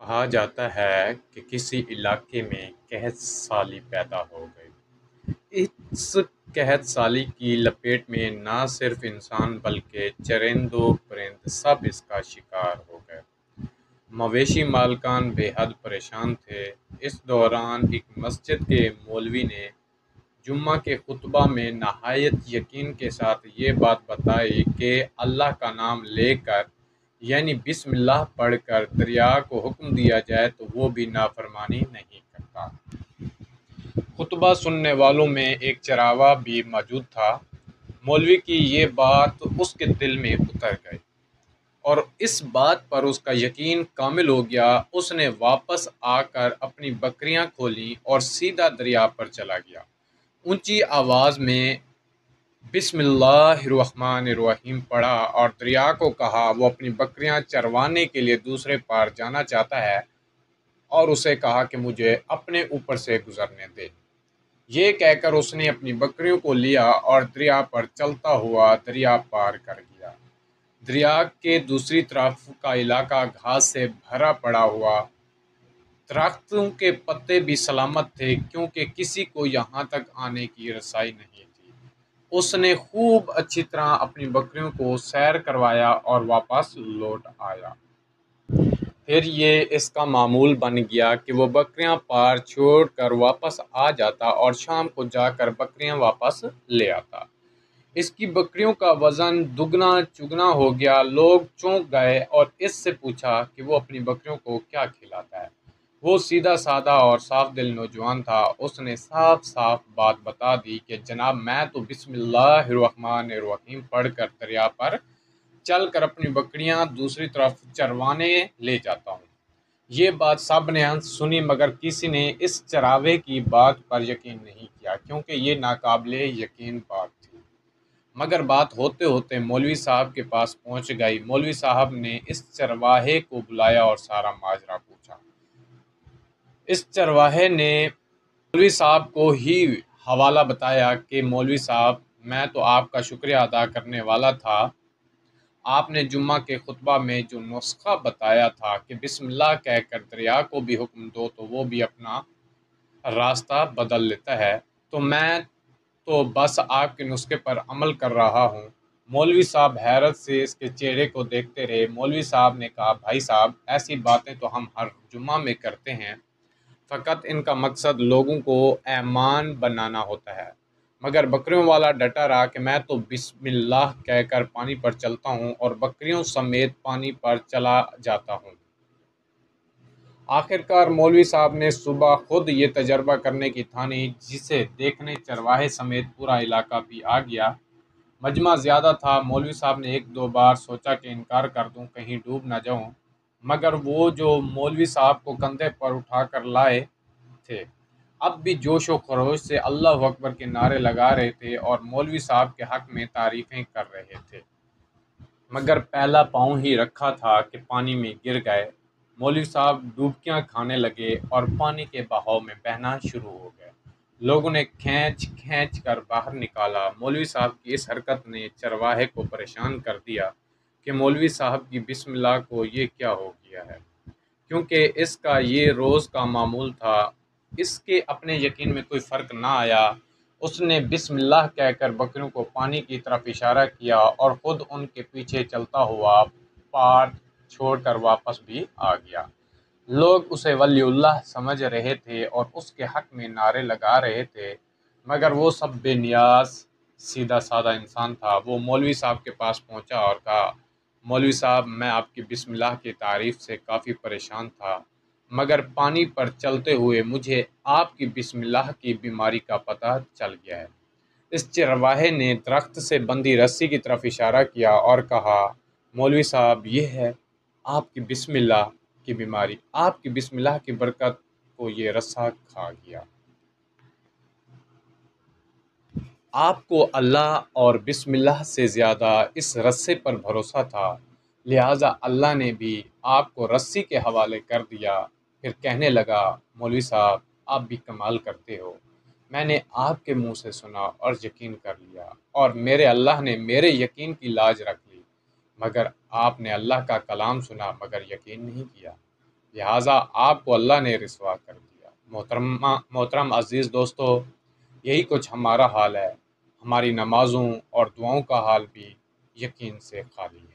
کہا جاتا ہے کہ کسی علاقے میں قحط سالی پیدا ہو گئی۔ اس قحط سالی کی لپیٹ میں نہ صرف انسان بلکہ چرند و پرند سب اس کا شکار ہو گئے۔ مویشی مالکان بے حد پریشان تھے۔ اس دوران ایک مسجد کے مولوی نے جمعہ کے خطبہ میں نہایت یقین کے ساتھ یہ بات بتائی کہ اللہ کا نام لے کر یعنی بسم اللہ پڑھ کر دریا کو حکم دیا جائے تو وہ بھی نافرمانی نہیں کرتا۔ خطبہ سننے والوں میں ایک چراواہ بھی موجود تھا۔ مولوی کی یہ بات اس کے دل میں اتر گئی اور اس بات پر اس کا یقین کامل ہو گیا۔ اس نے واپس آ کر اپنی بکریاں کھولیں اور سیدھا دریا پر چلا گیا۔ اونچی آواز میں بسم اللہ الرحمن الرحیم پڑھا اور دریا کو کہا وہ اپنی بکریاں چروانے کے لیے دوسرے پار جانا چاہتا ہے اور اسے کہا کہ مجھے اپنے اوپر سے گزرنے دے۔ یہ کہہ کر اس نے اپنی بکریوں کو لیا اور دریا پر چلتا ہوا دریا پار کر گیا۔ دریا کے دوسری طرف کا علاقہ گھاس سے بھرا پڑا ہوا، درختوں کے پتے بھی سلامت تھے کیونکہ کسی کو یہاں تک آنے کی رسائی نہیں تھی۔ اس نے خوب اچھی طرح اپنی بکریوں کو سیر کروایا اور واپس لوٹ آیا۔ پھر یہ اس کا معمول بن گیا کہ وہ بکریاں پار چھوڑ کر واپس آ جاتا اور شام کو جا کر بکریاں واپس لے آتا۔ اس کی بکریوں کا وزن دگنا چگنا ہو گیا۔ لوگ چونک گئے اور اس سے پوچھا کہ وہ اپنی بکریوں کو کیا کھلاتا ہے۔ وہ سیدھا سادہ اور صاف دل نوجوان تھا۔ اس نے صاف صاف بات بتا دی کہ جناب میں تو بسم اللہ الرحمن الرحیم پڑھ کر دریا پر چل کر اپنی بکریاں دوسری طرف چروانے لے جاتا ہوں۔ یہ بات سب نے سنی مگر کسی نے اس چراوے کی بات پر یقین نہیں کیا کیونکہ یہ ناقابل یقین بات تھی۔ مگر بات ہوتے ہوتے مولوی صاحب کے پاس پہنچ گئی۔ مولوی صاحب نے اس چرواہے کو بلایا اور سارا ماجرا پوچھا۔ اس چرواہے نے مولوی صاحب کو ہی حوالہ بتایا کہ مولوی صاحب میں تو آپ کا شکریہ ادا کرنے والا تھا۔ آپ نے جمعہ کے خطبہ میں جو نسخہ بتایا تھا کہ بسم اللہ کہہ کر دریا کو بھی حکم دو تو وہ بھی اپنا راستہ بدل لیتا ہے، تو میں تو بس آپ کے نسخے پر عمل کر رہا ہوں۔ مولوی صاحب حیرت سے اس کے چہرے کو دیکھتے رہے۔ مولوی صاحب نے کہا بھائی صاحب ایسی باتیں تو ہم ہر جمعہ میں کرتے ہیں، فقط ان کا مقصد لوگوں کو ایمان بنانا ہوتا ہے۔ مگر بکریوں والا ڈٹا رہا کہ میں تو بسم اللہ کہہ کر پانی پر چلتا ہوں اور بکریوں سمیت پانی پر چلا جاتا ہوں۔ آخرکار مولوی صاحب نے صبح خود یہ تجربہ کرنے کی ٹھانی، جسے دیکھنے چرواہے سمیت پورا علاقہ بھی آ گیا۔ مجمع زیادہ تھا۔ مولوی صاحب نے ایک دو بار سوچا کہ انکار کر دوں، کہیں ڈوب نہ جاؤں، مگر وہ جو مولوی صاحب کو کندھے پر اٹھا کر لائے تھے اب بھی جوش و خروش سے اللہ اکبر کے نعرے لگا رہے تھے اور مولوی صاحب کے حق میں تعریفیں کر رہے تھے، مگر پہلا پاؤں ہی رکھا تھا کہ پانی میں گر گئے۔ مولوی صاحب ڈوبکیاں کھانے لگے اور پانی کے بہاؤ میں بہنا شروع ہو گئے۔ لوگوں نے کھینچ کھینچ کر باہر نکالا۔ مولوی صاحب کی اس حرکت نے چرواہے کو پریشان کر دیا کہ مولوی صاحب کی بسم اللہ کو یہ کیا ہو گیا ہے، کیونکہ اس کا یہ روز کا معمول تھا۔ اس کے اپنے یقین میں کوئی فرق نہ آیا۔ اس نے بسم اللہ کہہ کر بکریوں کو پانی کی طرف اشارہ کیا اور خود ان کے پیچھے چلتا ہوا پار چھوڑ کر واپس بھی آ گیا۔ لوگ اسے ولی اللہ سمجھ رہے تھے اور اس کے حق میں نعرے لگا رہے تھے، مگر وہ سب بے نیاز سیدھا سادہ انسان تھا۔ وہ مولوی صاحب کے پاس پہنچا اور کہا مولوی صاحب میں آپ کی بسم اللہ کی تعریف سے کافی پریشان تھا، مگر پانی پر چلتے ہوئے مجھے آپ کی بسم اللہ کی بیماری کا پتہ چل گیا ہے۔ اس چرواہے نے درخت سے بندھی رسی کی طرف اشارہ کیا اور کہا مولوی صاحب یہ ہے آپ کی بسم اللہ کی بیماری، آپ کی بسم اللہ کی برکت کو یہ رسہ کھا گیا۔ آپ کو اللہ اور بسم اللہ سے زیادہ اس رسے پر بھروسہ تھا، لہٰذا اللہ نے بھی آپ کو رسی کے حوالے کر دیا۔ پھر کہنے لگا مولوی صاحب آپ بھی کمال کرتے ہو، میں نے آپ کے منہ سے سنا اور یقین کر لیا اور میرے اللہ نے میرے یقین کی لاج رکھ لی، مگر آپ نے اللہ کا کلام سنا مگر یقین نہیں کیا۔ لہٰذا آپ کو اللہ نے رسوا کر دیا۔ محترم عزیز دوستو، یہی کچھ ہمارا حال ہے۔ ہماری نمازوں اور دعاؤں کا حال بھی یقین سے خالی ہے۔